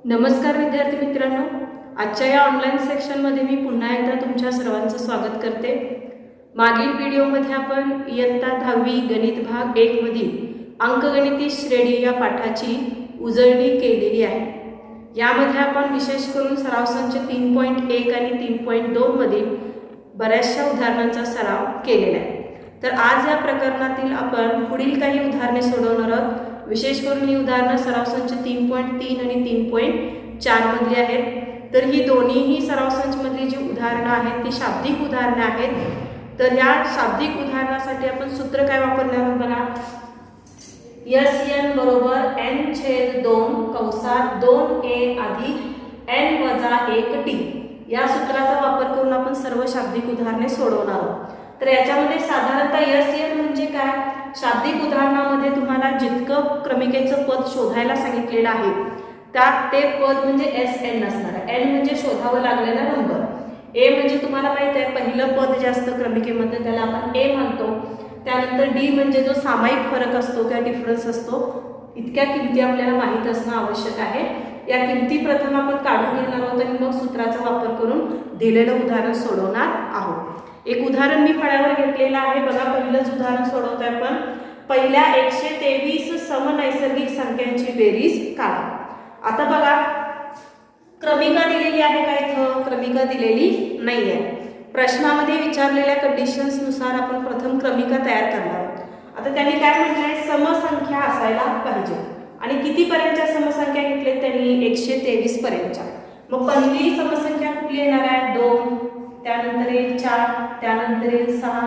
नमस्कार विद्यार्थी मित्रांनो, आजच्या या ऑनलाईन सेक्शनमध्ये मी पुन्हा एकदा तुमच्या सर्वांचं स्वागत करते। मागील व्हिडिओमध्ये आपण इयत्ता 10वी गणित भाग 1 मधील अंकगणिती श्रेणी या पाठाची उजळणी केलेली आहे। यामध्ये आपण विशेष करून सराव संच 3.1 आणि 3.2 मधील बऱ्याचशा उदाहरणांचा सराव केलेला आहे। तर आज या प्रकरणातील आपण पुढील काही उदाहरणे सोडवणार आहोत। विशेष करून ही उदाहरणे सराव संच 3.3 आणि 3.4 मधली आहेत। तर ही दोन्हीही सराव संच मधली जी उदाहरणे आहेत ती शाब्दिक उदाहरणे आहेत। तर या शाब्दिक उदाहरणासाठी आपण सूत्र काय वापरणार आहोत बघा, SN बरोबर n/2 कंसात 2a अधिक n वजा 1t या सूत्राचा वापर करून आपण सर्व शाब्दिक उदाहरणे सोडवणार आहोत। तर याच्यामध्ये साधारणतः SN म्हणजे काय, शाब्दिक उदाहरणामध्ये तुम्हाला जितकं क्रमिकेचं पद शोधायला सांगितलेलं आहे त्यात ते पद म्हणजे SN असणार आहे। n म्हणजे शोधावं लागलेला नंबर, a म्हणजे तुम्हाला माहित आहे पहिलं पद जे असतं क्रमिकेमध्ये त्याला आपण a म्हणतो। त्यानंतर d म्हणजे जो सामायिक फरक असतो किंवा डिफरन्स असतो, इतक्या किमती आपल्याला माहित असणं आवश्यक आहे। या किमती प्रथम आपण काढून घेणार आहोत आणि मग सूत्राचा वापर करून दिलेलं उदाहरण सोडवणार आहोत। एक उदाहरण मी फळ्यावर घेतलेलं आहे बघा, पहिलंच उदाहरण सोडवतोय आपण। पहिल्या 123 समनैसर्गिक संख्यांची बेरीज काढा। आता बघा क्रमिका दिलेली आहे का, इथं क्रमिका दिलेली नाहीये। प्रश्नामध्ये विचारलेल्या कंडिशन्स नुसार आपण प्रथम क्रमिका तयार करणार आहोत। आता त्यांनी काय म्हटलंय, समसंख्या असायला पाहिजे आणि किती पर्यंतच्या समसंख्या घेतल्या त्यांनी, 123 पर्यंतच्या। मग पहिली समसंख्या कुठली येणार आहे, 2, त्यानंतर 4, त्यानंतर 6,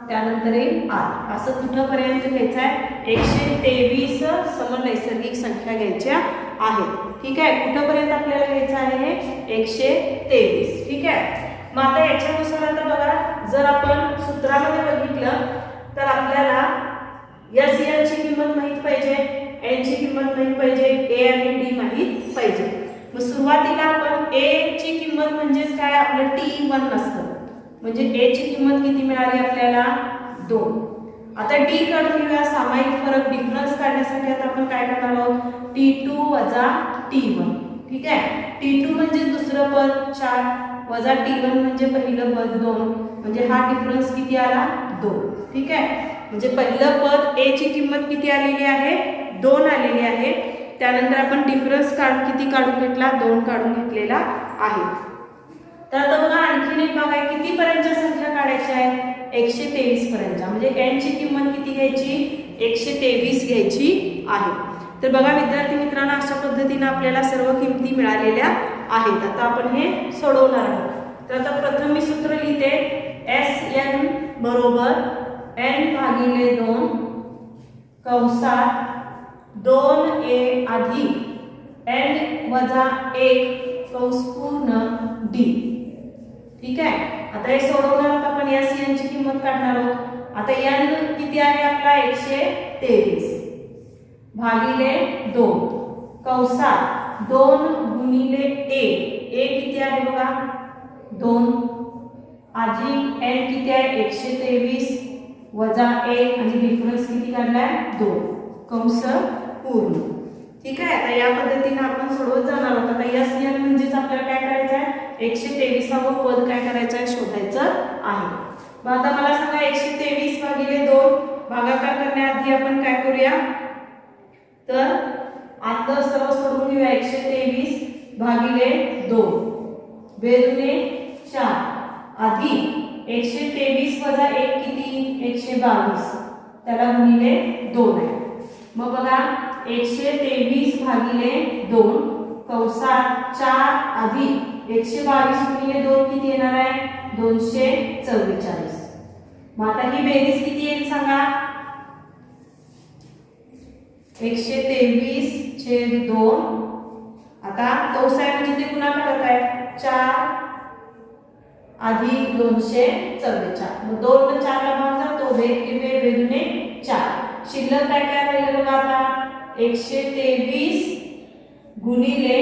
त्यानंतर 8, असं कुठपर्यंत घ्यायचं आहे, 123 समनैसर्गिक संख्या घ्यायच्या आहेत। ठीक आहे, कुठपर्यंत आपल्याला घ्यायचं आहे, 123। ठीक आहे, मग आता याच्यानुसार आता बघा, जर आपण सूत्रामध्ये बघितलं तर आपल्याला SN ची किंमत माहित पाहिजे, n ची किंमत माहित पाहिजे, a आणि d माहित पाहिजे। मग सुरुवातीला आपण a ची किंमत म्हणजेच काय, आपलं t1 असतं, म्हणजे a ची किंमत किती मिळाली आपल्याला, 2। आता d काढून घेऊया, सामायिक फरक डिफरन्स काढण्यासाठी आता आपण काय करणार आहोत, t2 वजा t1। ठीक आहे, t2 म्हणजे दुसरं पद 4 वजा t1 म्हणजे पहिलं पद 2, म्हणजे हा डिफरन्स किती आला, 2। ठीक आहे, म्हणजे पहिलं पद a ची किंमत किती आलेली आहे, 2 आलेली आहे। त्यानंतर आपण डिफरन्स किती काढून घेतला, 2 काढून घेतलेला आहे। तर आता बघा आणखीन एक भाग आहे, किती पर्यंतच्या संख्या काढायच्या आहे, 123 पर्यंतच्या, म्हणजे n ची किंमत किती घ्यायची, 123 घ्यायची आहे। तर बघा विद्यार्थी मित्रांनो, अशा पद्धतीने आपल्याला सर्व किमती मिळालेल्या आहेत। आता आपण हे सोडवणार आहोत। तर आता प्रथम मी सूत्र लिहिते, SN बरोबर n/2 कंसात 2a अधिक n वजा 1 कंस पूर्ण d। ठीक आहे, आता हे सोडवणार आहोत आपण, SN ची किंमत काढणार आहोत। आता n किती आहे आपला, 123 भागिले 2 कंसात 2 गुणिले a किती आहे बघा, 2 अधिक n किती आहे, 123 वजा 1 आणि डिफरन्स किती काढलाय, 2 कंस पूर्ण। ठीक आहे, आता या पद्धतीने आपण सोडवत जाणार आहोत। आता SN म्हणजेच आपल्याला काय करायचं आहे, 123वा पद काय करायचं आहे, शोधायचं आहे। मग आता मला सांगा, 123 भागिले 2 भागाकार करण्याआधी आपण काय करूया, तर आता सर्व सोडून घेऊया। 123 भागिले 2 बेदुने 4 अधिक 123 वजा 1 किती, 122, त्याला गुणिले 2 आहे। मग बघा 123 भागिले 2 कंसात 4 अधिक 122 गुणिले 2 किती येणार आहे, 244। मग आता ही बेरीज किती येईल सांगा, 123/2, आता कंस आहे म्हणजे ते पुन्हा करत आहे, 4 अधिक 244। मग 2 ने 4 ला भाग जातो, बेदुने 4, शिल्लक काय काय राहिलं बघा आता, 123 गुणिले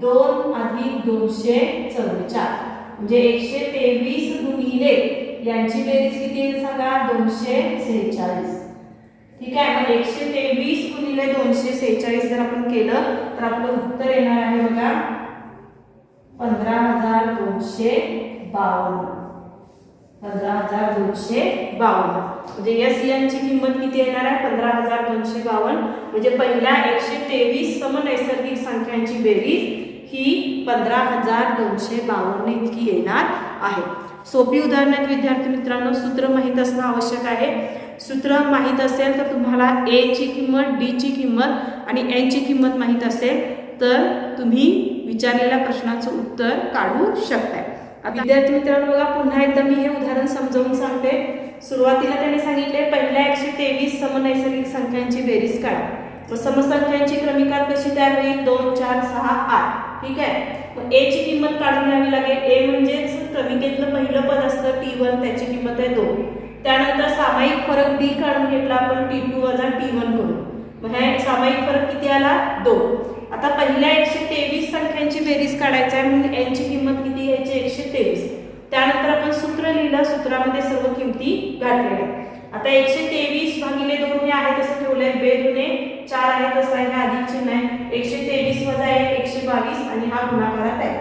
2 अधिक 244, म्हणजे 123 गुणिले यांची बेरीज किती येईल सांगा, 246। ठीक आहे, मग 123 गुणिले 246 जर आपण केलं तर आपलं उत्तर येणार आहे बघा 15,252. 15,252 म्हणजे या सियांची किंमत किती येणार आहे 15,252. म्हणजे पहिल्या 123 समनैसर्गिक संख्यांची बेरीज ही 15,252 इतकी येणार आहे. सोपी उदाहरणात विद्यार्थी मित्रांनो सूत्र माहीत असणं आवश्यक आहे. सूत्र माहीत असेल तर तुम्हाला ए ची किंमत, डी ची किंमत आणि एन ची किंमत माहीत असेल तर तुम्ही विचारलेल्या प्रश्नाचं उत्तर काढू शकताय. विद्यार्थी मित्रांनो बघा पुन्हा एकदा मी हे उदाहरण समजावून सांगते. सुरुवातीला त्यांनी सांगितले पहिल्या 123 समनैसर्गिक संख्यांची बेरीज काढा. मग समसंख्यांची क्रमिका कशी तयार होईल 2 4 6 8. ठीक आहे, मग ए ची किंमत काढून घ्यावी लागेल. ए म्हणजे क्रमिकेतलं पहिलं पद असतं T1 त्याची किंमत आहे 2. त्यानंतर सामायिक फरक डी काढून घेतला आपण T2 वजा T1 करून. मग हे सामायिक फरक किती आला 2. आता पहिल्या 123 संख्यांची बेरीज काढायची आहे म्हणून एन ची किंमत किती घ्यायची 123. त्यानंतर आपण सूत्र लिहिलं, सूत्रामध्ये सर्व किमती घातलेल्या. आता 123 भागिले 2 हे आहे तसं ठेवलंय, 2 दुने 4 आहे तसं आहे, हे अधिक चिन्ह आहे. 123 वजा 1 122 आणि हा गुणाकारात आहे.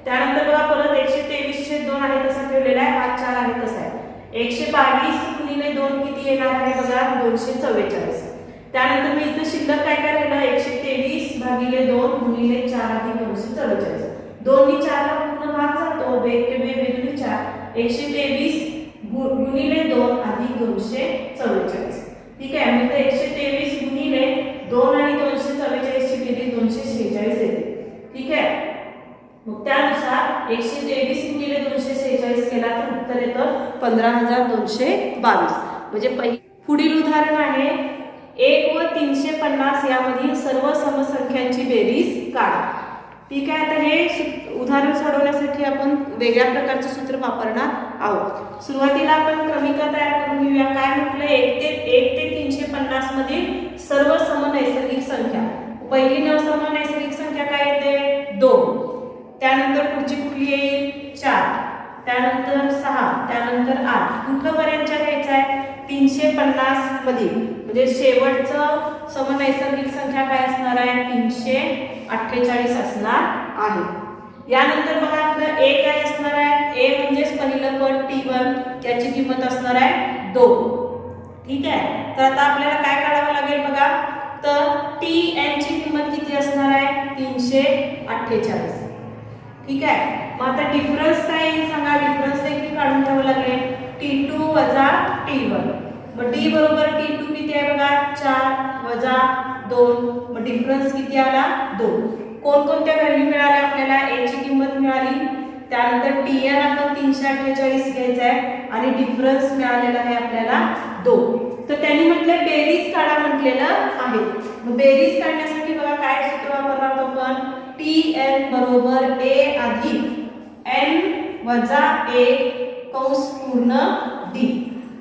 त्यानंतर बघा परत 123/2 आहे तसं ठेवलेला आहे, हा 4 आहे तसा आहे. 122 गुणिले 2 किती येणार आहे बघा 244. त्यानंतर मी इथं शिल्लक काय काय राहिलं 123 भागिले 2 गुणिले 4 अधिक 244. 2 नी 4 ला पूर्ण भाग जातो, 2 के 2 बेदुनी 4. 123 गुणिले 2 अधिक 244. ठीक आहे, मी तर 123 गुणिले 2 आणि 244 ची बेरीज 246 येते. ठीक आहे, मग त्यानुसार 123 गुणिले 246 केला तर उत्तर येतं 15,222. म्हणजे पुढील उदाहरण आहे 1 व 350 यामधील सर्व समसंख्यांची बेरीज काढा. ठीक आहे, आता हे उदाहरण सोडवण्यासाठी आपण वेगळ्या प्रकारचं सूत्र वापरणार आहोत. सुरुवातीला आपण क्रमिका तयार करून घेऊया. काय म्हटलं 1 ते 350 मधील सर्व समनैसर्गिक संख्या. पहिली समनैसर्गिक संख्या काय येते 2. त्यानंतर पुढची कुठली येईल 4. त्यानंतर 6. त्यानंतर 8. कुठलं पर्यंत घ्यायचं आहे 350 मधील. म्हणजे शेवटचं समनैसर्गिक संख्या काय असणार आहे 348 असणार आहे. यानंतर बघा आपलं ए काय असणार आहे, ए म्हणजेच पहिलं पद T1 त्याची किंमत असणार आहे 2. ठीक आहे, तर आता आपल्याला काय काढावं लागेल बघा, तर Tn ची किंमत किती असणार आहे 348. ठीक आहे, मग आता डिफरन्स काय येईल सांगा, डिफरन्स देखील काढून घ्यावं लागेल. T2 वजा T1. मग D बरोबर T2 किती आहे बघा 4 वजा 2. मग डिफरन्स किती आला 2. कोणकोणत्या व्हॅल्यू मिळाल्या आपल्याला, ए ची किंमत मिळाली. त्यानंतर Tn आपण 348 घ्यायचा आहे आणि डिफरन्स मिळालेला आहे आपल्याला 2. तर त्यांनी म्हटलं बेरीज काढा म्हटलेलं आहे. मग बेरीज काढण्यासाठी बघा काय सूत्र वापरणार आपण Tn बरोबर a अधिक n वजा 1 कंस पूर्ण d.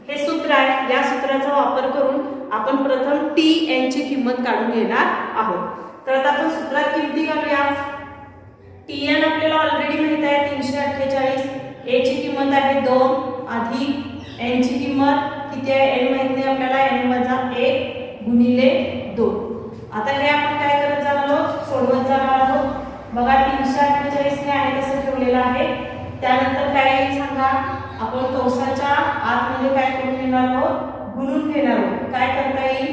हे सूत्र आहे. या सूत्राचा वापर करून आपण प्रथम Tn ची किंमत काढून घेणार आहोत. तर आता आपण सूत्रात किमती घालूया. Tn आपल्याला ऑलरेडी माहित आहे 348. a ची किंमत आहे 2 अधिक n ची किंमत किती आहे n माहित नाही आपल्याला, n वजा 1 गुणिले 2. आता हे आपण काय करत जाणार आहोत सोडवत जाणार आहोत. बघा 348 ने आहे तसं ठेवलेलं आहे. त्यानंतर काय येईल सांगा, आपण कंसाच्या आतमध्ये काय करून घेणार आहोत गुणून घेणार आहोत. काय करता येईल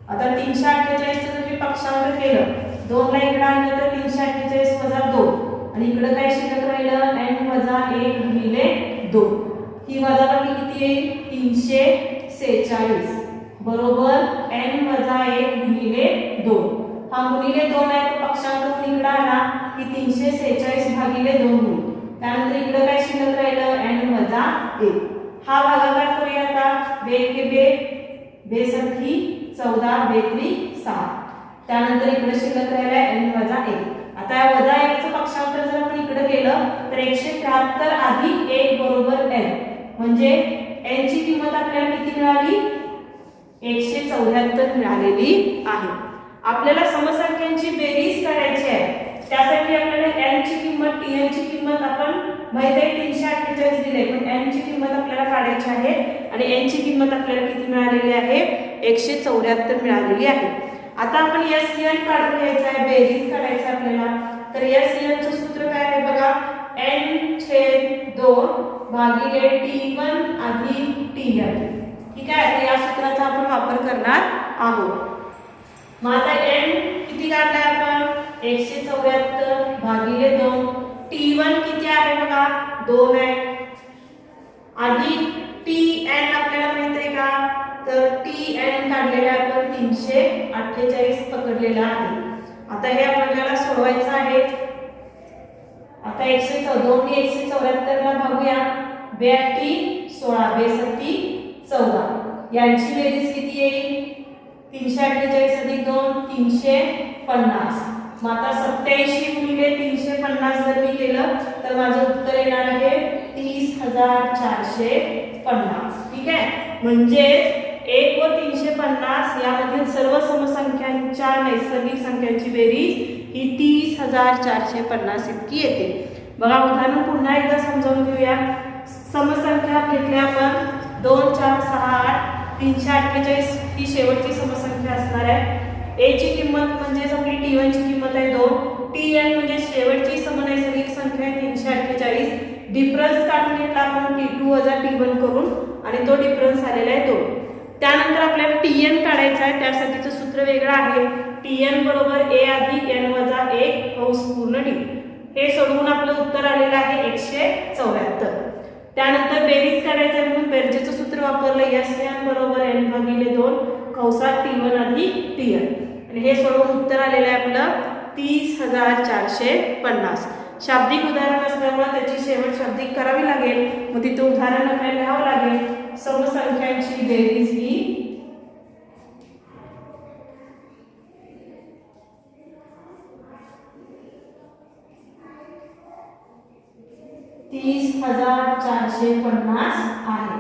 आता 348 चं जर मी पक्षांतर केलं 2 ला इकडे आणलं तर 348 वजा 2 आणि इकडे काय शिल्लक राहिलं n वजा 1 गुणिले 2. ही वजाबाकी किती येईल 346 बरोबर n वजा 1 गुणिले 2. हा गुणिले 2 आहे तर पक्षांतर इकडे आला की 346 भागिले 2 होईल. त्यानंतर इकडे काय शिल्लक राहिलं n वजा 1. हा भागाकार करूया आता 2 के 2 2 14 2 6. त्यानंतर इकडे शिल्लक राहिला n वजा 1. आता या वजा 1 चं पक्षांतर जर आपण इकडे केलं तर 173 अधिक 1 बरोबर n. म्हणजे n ची किंमत आपल्याला किती मिळाली 174 मिळालेली आहे. आपल्याला समसंख्यांची बेरीज करायची आहे. त्यासाठी आपल्याला n ची किंमत Tn ची किंमत आपण माहित आहे 348 दिले, पण n ची किंमत आपल्याला काढायची आहे आणि आणि n ची किंमत आपल्याला किती मिळालेली आहे 174 मिळालेली आहे. आता आपण SN काढून घ्यायचं आहे, बेरीज काढायचं आपल्याला. तर SN चं सूत्र काय आहे बघा, n/2 भागिले T1 अधिक Tn. ठीक आहे, तर या सूत्राचा आपण वापर करणार आहोत. मग आता n किती काढलाय आपण 174 भागिले 2. T1 किती आहे बघा 2 आहे, अधिक Tn आपल्याला माहित आहे का, तर Tn काढलेला आपण 348 पकडलेला आहे. आता हे आपल्याला सोडवायचं आहे. आता 2 ने 174 ला भागूया, 2 16 2 14, यांची बेरीज किती येईल 348 अधिक 2 350. मग आता 87 गुणिले 350 जर मी केलं तर माझं उत्तर येणार आहे 30,450. ठीक आहे, म्हणजे 1 व 350 यामधील सर्व समसंख्यांच्या नैसर्गिक संख्यांची बेरीज ही 30,450 इतकी येते. बघा उदाहरण पुन्हा एकदा समजावून घेऊया. समसंख्या घेतल्या आपण 2 4 6 8, 348 ही शेवटची समसंख्या असणार आहे. a ची किंमत म्हणजे आपली T1 ची किंमत आहे 2, Tn म्हणजे शेवटची समनैसर्गिक संख्या आहे 348. डिफरन्स काढून घेतला आपण T2 वजा T1 करून आणि तो डिफरन्स आलेला आहे 2. त्यानंतर आपल्याला Tn काढायचा आहे, त्यासाठीचं सूत्र वेगळं आहे. Tn बरोबर a अधिक n वजा 1 कंस पूर्ण d. हे सोडवून आपलं उत्तर आलेलं आहे 174. त्यानंतर बेरीज काढायचं म्हणून बेरजेचं सूत्र वापरलं, SN बरोबर n भागिले 2 कंसात T1 अधिक Tn, आणि हे सोडवून उत्तर आलेलं आहे आपलं 30,450. शाब्दिक उदाहरण असल्यामुळे त्याची शेवट शाब्दिक करावी लागेल. मग तिथे उदाहरण आपल्याला लिहावं लागेल. समसंख्यांची बेरीज ही 30,450 आहे.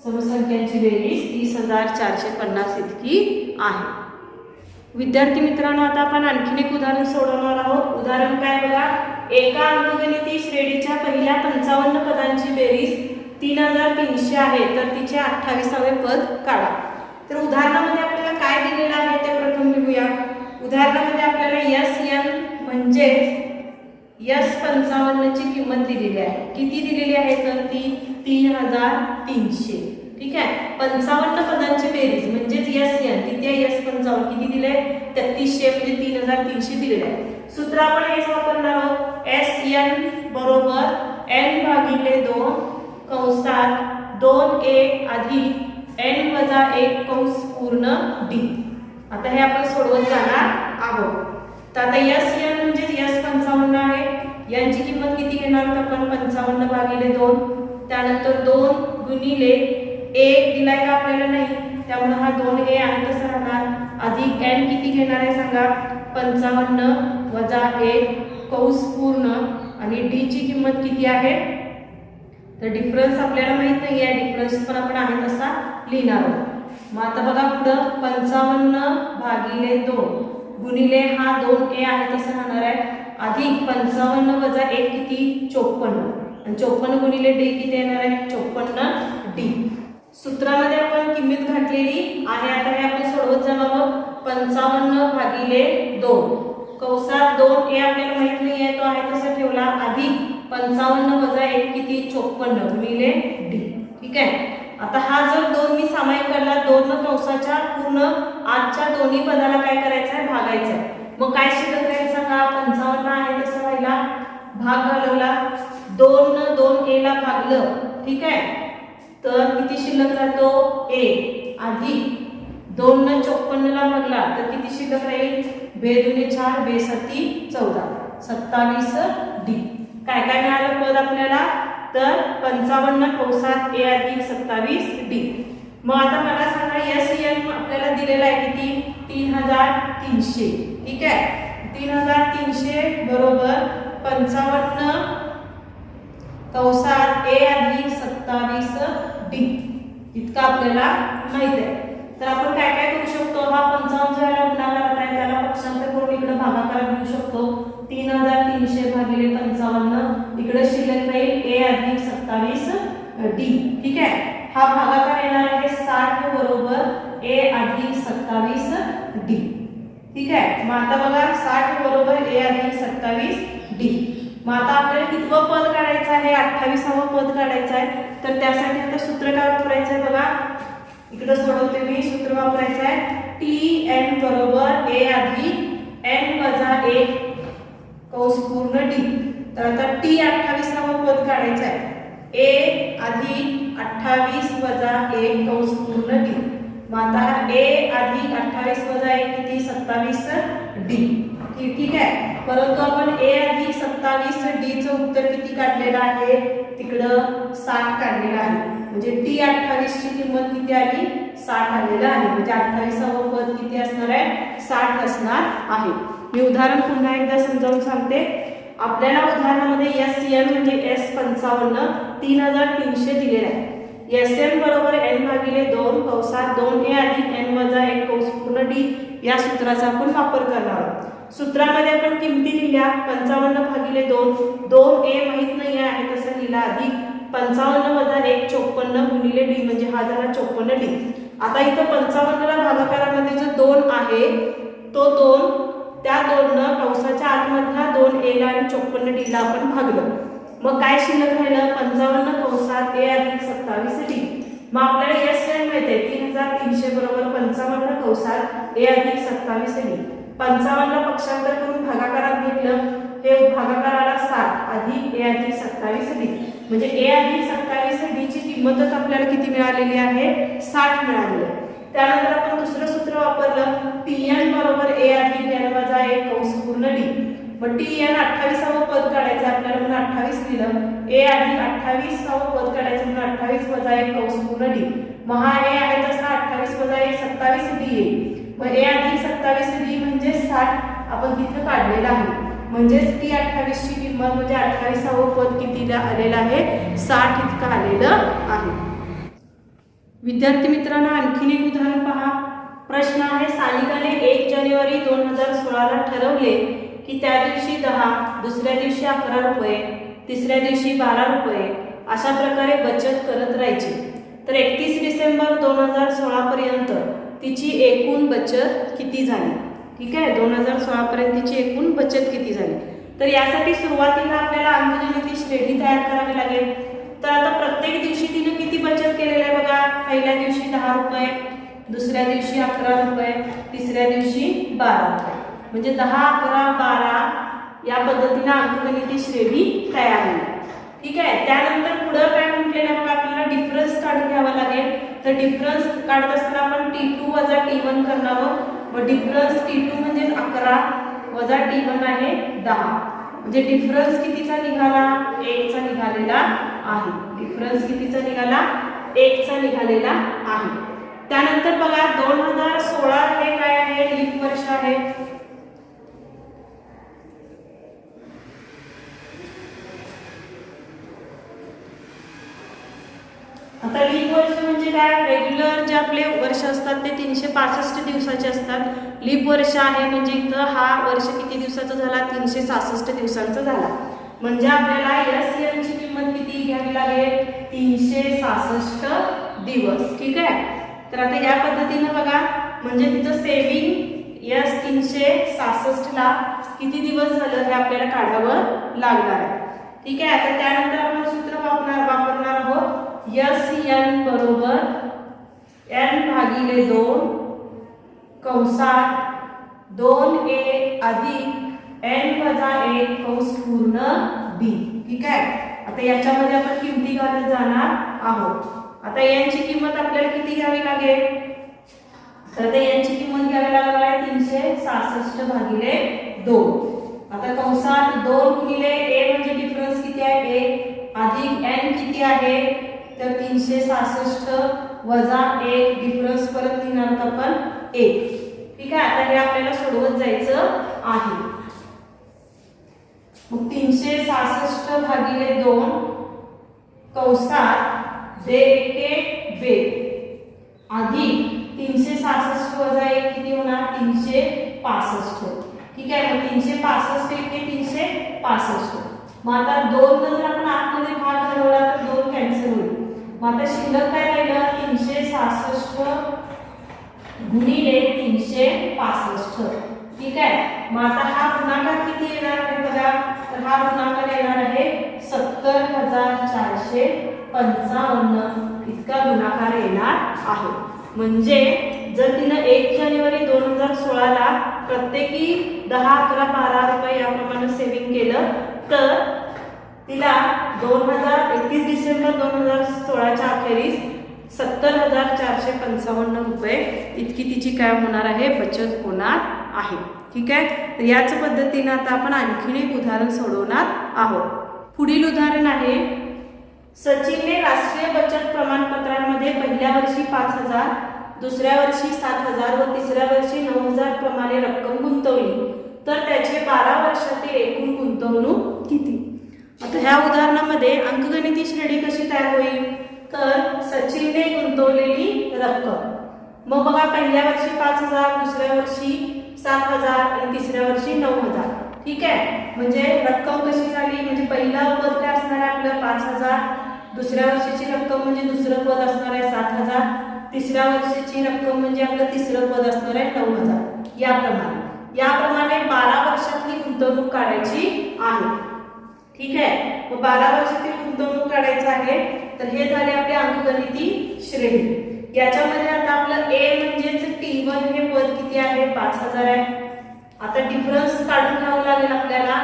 समसंख्यांची बेरीज 30,450 इतकी आहे. विद्यार्थी मित्रांनो, आता आपण आणखीन एक उदाहरण सोडवणार आहोत. उदाहरण काय बघा, एका अंकगणितीय श्रेणीच्या पहिल्या 55 पदांची बेरीज 3,300 आहे, तर तिचे 28वे पद काढा. तर उदाहरणामध्ये आपल्याला काय दिलेलं आहे ते प्रथम लिहूया. उदाहरणामध्ये आपल्याला SN म्हणजे S55 ची किंमत दिलेली आहे. किती दिलेली आहे तर ती 3,300. ठीक आहे, 55 पदांची बेरीज म्हणजेच SN किती आहे, S55 किती दिले 3300 म्हणजे 3,300 दिलेले आहे. सूत्र आपण हेच वापरणार आहोत. SN बरोबर n भागिले 2 कंसात 2a अधिक n वजा 1 कंस पूर्ण d. आता हे आपण सोडवत जाणार आहोत. तर आता SN म्हणजे S55 आहे, यांची किंमत किती घेणार तर आपण 55 भागिले 2. त्यानंतर 2 गुणिले 1 दिलाय का आपल्याला नाही, त्यामुळे हा 2a आहे तसा राहणार, अधिक n किती घेणार आहे सांगा 55 वजा 1 कंस पूर्ण, आणि d ची किंमत किती आहे तर डिफरन्स आपल्याला माहित नाही आहे, डिफरन्स पण आपण आहे तसा लिहिणार आहोत. मग आता बघा पुढं 55 भागिले 2 गुणिले हा 2a आहे तसं राहणार आहे, अधिक 55 वजा 1 किती 54, आणि 54 गुणिले d किती येणार आहे 54d. सूत्रामध्ये आपण किंमत घातलेली आहे. आता हे आपण सोडवत जाणार आहोत. 55 भागिले 2 कंसात 2a आपल्याला माहित नाही आहे, तो आहे तसा ठेवला, अधिक 55 वजा 1 किती 54 गुणिले d. ठीक आहे, आता हा जर 2 मी सामायिक करला, 2 कंसाच्या पूर्ण आजच्या दोन्ही पदाला काय करायचं आहे भागायचं आहे. मग काय शिल्लक राहील सांगा 55 आहे तसं राहिला, भाग घालवला, 2 न 2a ला भागलं. ठीक आहे, तर किती शिल्लक राहतो a, अधिक 2 न 54 ला भागला तर किती शिल्लक राहील 2 दुने 4 2 7 14 27d. काय काय मिळालं पद आपल्याला तर 55 कंसात a अधिक 27d. मग आता मला सांगा SN आपल्याला दिलेला आहे किती 3,300. ठीक आहे, 3,300 बरोबर 55 कंसात a अधिक 27d इतका आपल्याला माहित आहे. तर आपण काय काय करू शकतो, हा 55 जो याला गुणाकारात आहे त्याला पक्षांतर करून इकडे भागाकारात घेऊ शकतो. 3,300 भागिले 55, इकडे शिल्लक राहील a अधिक 27d. डी. ठीक आहे, हा भागाकार येणार आहे 60 बरोबर ए अधिक 27 डी. ठीक आहे, मग आता बघा 60 बरोबर ए अधिक 27 डी. मग आता आपल्याला कितवं पद काढायचं आहे, 28वं पद काढायचं आहे. तर त्यासाठी आता सूत्र काय वापरायचं आहे बघा, इकडे सोडवते मी. सूत्र वापरायचं आहे टी एन बरोबर ए अधिक एन वजा 1 कंस पूर्ण डी. तर आता टी 28वं पद काढायचं आहे, ए अधिक 28 वजा 1 कंस पूर्ण डी. मग आता ए अधिक 28 वजा 1 किती, 27 डी. ठीक आहे, परंतु आपण ए अधिक 27 डी चं उत्तर किती काढलेलं आहे, तिकडं 60 काढलेलं आहे. म्हणजे टी 28 ची किंमत किती आली, 60 आलेलं आहे. म्हणजे 28वं पद किती असणार आहे, 60 असणार आहे. मी उदाहरण पुन्हा एकदा समजावून सांगते. आपल्याला उदाहरणामध्ये एस एन म्हणजे एस 55 3300 दिलेला आहे. एस एन बरोबर एन भागिले 2 कंसात 2 ए अधिक एन वजा 1 कंस पूर्ण डी या सूत्राचा आपण वापर करणार आहोत. सूत्रामध्ये आपण किमती लिहिल्या 55 भागिले 2, 2 ए माहित नाही आहे तसं लिहिला, अधिक 55 वजा 1 54 गुणिले डी म्हणजे हा झाला 54 डी. आता इथं 55 ला भागाकारामध्ये जो 2 आहे तो 2 त्या 2 न कंसाच्या आतमधला 2 ए ला आणि 54 डी ला आपण भागलं. मग काय शिल्लक राहिलं, 55 कंसात ए अधिक 27 डी. मग आपल्याला एस एन मिळते 3300 बरोबर 55 कंसात ए अधिक 27 डी. 55 ला पक्षांतर करून भागाकारात घेतलं, हे भागाकार आला 60 अधिक ए अधिक 27 डी. म्हणजे ए अधिक 27 डी ची किंमतच आपल्याला किती मिळालेली आहे, 60 मिळालेली आहे. त्यानंतर आपण दुसरं सूत्र वापरलं टीएन बरोबर ए अधिक एन वजा 1 कंस पूर्ण डी. मग टीएन 28वं पद काढायचं आपल्याला म्हणून 28 लिहिलं, ए अधिक 28वं पद काढायचं म्हणून 28 वजा 1 कंस पूर्ण डी. मग हा ए आहे तसा 28 वजा 1 27 डी येईल. मग ए अधिक 27 डी म्हणजे 60 आपण तिथे काढलेलं आहे. म्हणजेच टी 28 ची किंमत म्हणजे 28वं पद कितीला आलेलं आहे, 60 इतकं आलेलं आहे. विद्यार्थी मित्रांनो, आणखीन एक उदाहरण पहा. प्रश्न आहे, सानिकाने 1 जानेवारी 2016 ला ठरवले की त्या दिवशी 10, दुसऱ्या दिवशी 11 रुपये, तिसऱ्या दिवशी 12 रुपये अशा प्रकारे बचत करत राहायची. तर 31 डिसेंबर 2016 पर्यंत तिची एकूण बचत किती झाली. ठीक आहे, 2016 पर्यंत तिची एकूण बचत किती झाली. तर यासाठी सुरुवातीला आपल्याला अंकगणिती श्रेणी तयार करावी लागेल. तर आता प्रत्येक दिवशी तिने किती बचत केलेली आहे बघा. पहिल्या दिवशी 10 रुपये, दुसऱ्या दिवशी 11 रुपये, तिसऱ्या दिवशी 12 रुपये. म्हणजे 10, 11, 12 या पद्धतीने अंकगणिती श्रेणी तयार होईल. ठीक आहे, त्यानंतर पुढे काय म्हटलेलं आहे बघा, आपल्याला डिफरन्स काढून घ्यावा लागेल. तर डिफरन्स काढत असताना आपण T2 वजा T1 करणार आहोत. मग डिफरन्स T2 म्हणजे 11 वजा T1 आहे 10. म्हणजे डिफरन्स कितीचा निघाला, 1 चा निघालेला आहे. डिफरन्स कितीचा निघाला, 1 चा निघालेला आहे. त्यानंतर बघा 2016 हे काय आहे, लीप वर्ष आहे. आता लीप वर्ष म्हणजे काय, रेग्युलर जे आपले वर्ष असतात ते 365 दिवसाचे असतात. लीप वर्ष आहे म्हणजे इथं हा वर्ष किती दिवसाचा झाला, 366 दिवसांचा झाला. म्हणजे आपल्याला एस एन ची किंमत किती घ्यावी लागेल, 366 दिवस. ठीक आहे, तर आता या पद्धतीने बघा, म्हणजे तिचं सेविंग एस 366 ला किती दिवस झालं हे आपल्याला काढावं लागणार आहे. ठीक आहे, आता त्यानंतर आपण सूत्र वापरणार आहोत एस एन बरोबर एन भागिले 2 कंसात 2 ए अधिक एन वजा 1 कंस पूर्ण बी. ठीक आहे, आता याच्यामध्ये आपण किमती घालत जाणार आहोत. आता यांची किंमत आपल्याला किती घ्यावी लागेल, तर आता यांची किंमत घ्यावी लागणार आहे 366 भागिले 2. आता कंसात 2 गुणिले ए म्हणजे डिफरन्स किती आहे 1 अधिक एन किती आहे तर 366 वजा 1 डिफरन्स परत लिहिणार आपण 1. ठीक आहे, आता हे आपल्याला सोडवत जायचं आहे. मग 366 भागिले 2 कंसात दे एके बे अधिक 366 वजा 1 किती होणार 365. ठीक आहे, मग 365 एके 365. मग आता 2 जर आपण आतमध्ये भाग घालवला तर 2 कॅन्सल होईल. मग आता शिल्लक काय राहिलं 366 गुणिले 365. ठीक आहे. मग आता हा गुणाकार किती येणार आहे बघा, तर हा गुणाकार येणार आहे 70,455 इतका गुणाकार येणार आहे. म्हणजे जर तिनं 1 जानेवारी 2016 ला प्रत्येकी 10, 11, 12 रुपये याप्रमाणे सेव्हिंग केलं तर तिला 31 डिसेंबर 2016च्या अखेरीस 70,455 रुपये इतकी तिची काय होणार आहे, बचत होणार आहे. ठीक आहे. तर याच पद्धतीने आता आपण आणखीन एक उदाहरण सोडवणार आहोत. पुढील उदाहरण आहे, सचिनने राष्ट्रीय बचत प्रमाणपत्रांमध्ये पहिल्या वर्षी 5,000, दुसऱ्या वर्षी 7,000 व तिसऱ्या वर्षी 9,000 प्रमाणे रक्कम गुंतवली तर त्याचे 12 वर्षातील एकूण गुंतवणूक किती. आता ह्या उदाहरणामध्ये अंकगणिती श्रेणी कशी तयार होईल, तर सचिनने गुंतवलेली रक्कम, मग बघा पहिल्या वर्षी 5,000, दुसऱ्या वर्षी 7,000 आणि तिसऱ्या वर्षी 9,000. ठीक आहे. म्हणजे रक्कम कशी झाली, म्हणजे पहिला पद काय असणार आहे आपलं 5,000, दुसऱ्या वर्षीची रक्कम म्हणजे दुसरं पद असणार आहे 7,000, तिसऱ्या वर्षीची रक्कम म्हणजे आपलं तिसरं पद असणार आहे 9,000. याप्रमाणे 12 वर्षातली गुंतवणूक काढायची आहे. ठीक आहे. मग 12 वर्षातील गुंतवणूक काढायचं आहे तर हे झाले आपले अंकगणिती श्रेणी. याच्यामध्ये आता आपलं ए म्हणजेच T1 हे पद किती आहे, 5,000 आहे. आता डिफरन्स काढून घ्यावं लागेल आपल्याला,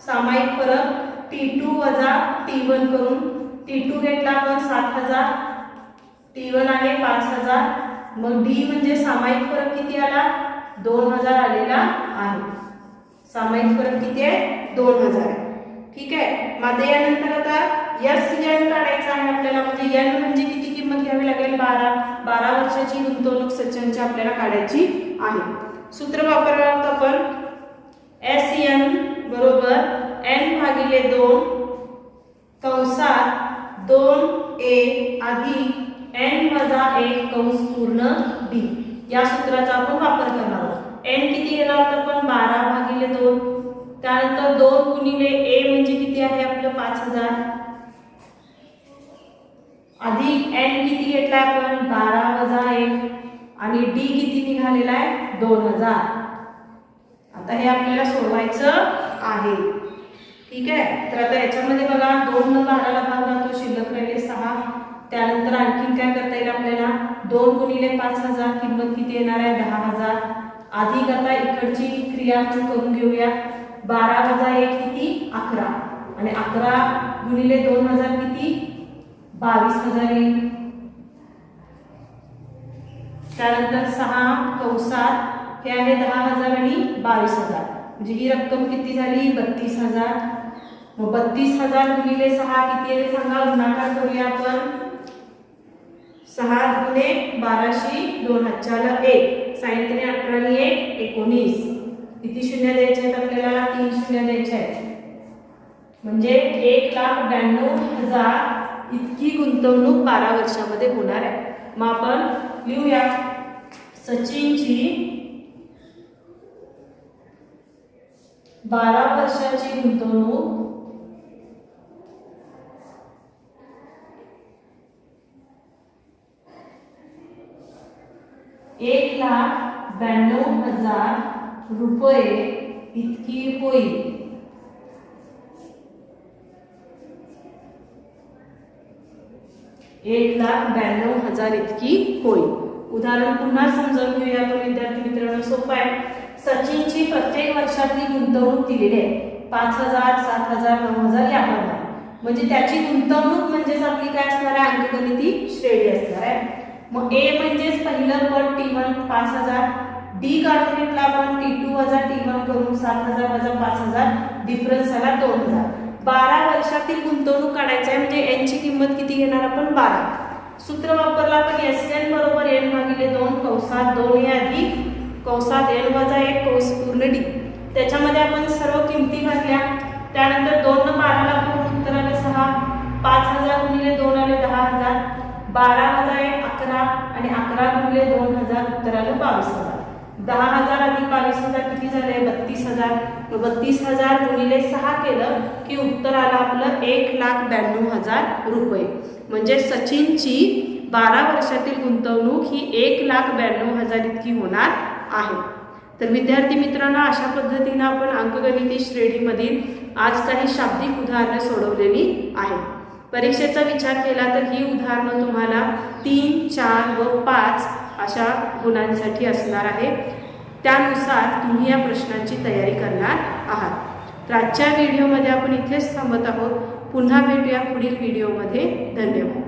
सामायिक फरक T2 वजा T1 करून. T2 घेतला आपण 7,000, T1 आहे 5,000. मग डी म्हणजे सामायिक फरक किती आला, 2,000 आलेला आहे. सामायिक फरक किती आहे, 2,000 आहे. ठीक आहे. मग यानंतर आता SN काढायचा आहे आपल्याला, म्हणजे N म्हणजे किती किंमत घ्यावी लागेल, 12 वर्षाची गुंतवणूक सचिनची आपल्याला काढायची आहे. सूत्र वापरणार आपण SN बरोबर N भागिले 2 कंसात 2A अधिक N वजा 1 कंस पूर्ण D या सूत्राचा आपण वापर करणार आहोत. N किती घेणार आहोत आपण, 12 भागिले 2. त्यानंतर 2 गुणिले A म्हणजे किती आहे आपलं 5,000 अधिक N किती घेतलाय आपण 12 वजा 1 आणि D किती निघालेला आहे 2,000. आता हे आपल्याला सोडवायचं आहे. ठीक आहे. तर आता याच्यामध्ये बघा 2 न 12ला भाग राहतो, शिल्लक राहिले 6. त्यानंतर आणखीन काय करता येईल आपल्याला, 2 गुणिले 5,000 किंमत किती येणार आहे 10,000 अधिक आता इकडची क्रिया आपण करून घेऊया. 12 वजा 1 किती 11 आणि 11 गुणिले 2,000 किती 22,000 येईल. त्यानंतर 6 कंसात हे आहे 10,000 आणि 22,000 म्हणजे ही रक्कम किती झाली 32,000. मग 32,000 गुणिले 6 किती आहे सांगा, गुणाकार करूया आपण. 6 गुणे 12 2 हातच्याला 1 सायंत्रिक 18 आणि 1 19 किती शून्य द्यायचे आहेत आपल्याला 3 शून्य द्यायचे आहेत. म्हणजे 1,92,000 इतकी गुंतवणूक 12 वर्षामध्ये होणार आहे. मग आपण लिहूया सचिनची 12 वर्षाची गुंतवणूक 1,92,000 रुपये इतकी होईल. $1,92,000 इतकी होईल. उदाहरण पुन्हा समजावून घेऊया आपण विद्यार्थी मित्रांनो, सोपं आहे. सचिनची प्रत्येक वर्षातली गुंतवणूक दिलेली आहे 5,000, 7,000, 9,000 याप्रमाणे. म्हणजे त्याची गुंतवणूक म्हणजेच आपली काय असणार आहे अंकगणिती श्रेणी असणार आहे. मग ए म्हणजेच पहिलं पद T1 5,000, डी काढून घेतला आपण T2 वजा T1 करून 7,000 वजा 5,000 डिफरन्स आला 2,000. 12 वर्षातील गुंतवणूक काढायची आहे म्हणजे एन ची किंमत किती घेणार आपण 12. सूत्र वापरला आपण SN बरोबर N भागिले 2 कंसात 2A अधिक कंसात N वजा 1 कंस पूर्ण D. त्याच्यामध्ये आपण सर्व किमती घातल्या. त्यानंतर 2 न 12ला भागून उत्तर आले 6. 5,000 गुणिले 2 आले 10,000. 12 वजा 1 11 आणि 11 गुणिले 2,000 उत्तर आलं 22,000. 10,000 अधिक 22,000 किती झाले? 32,000. 32,000 गुणिले 6 केलं की उत्तर आलं आपलं 1,92,000 रुपये. म्हणजे सचिनची 12 वर्षातील गुंतवणूक ही 1,92,000 इतकी होणार आहे. तर विद्यार्थी मित्रांनो, अशा पद्धतीने आपण अंकगणिती श्रेणीमधील आज काही शाब्दिक उदाहरणे सोडवलेली आहेत. परीक्षेचा विचार केला तर ही उदाहरणं तुम्हाला 3, 4 व 5 अशा गुणांसाठी असणार आहे. त्यानुसार तुम्ही या प्रश्नांची तयारी करणार आहात. तर आजच्या व्हिडिओमध्ये आपण इथेच थांबत आहोत. पुन्हा भेटूया पुढील व्हिडिओमध्ये. धन्यवाद.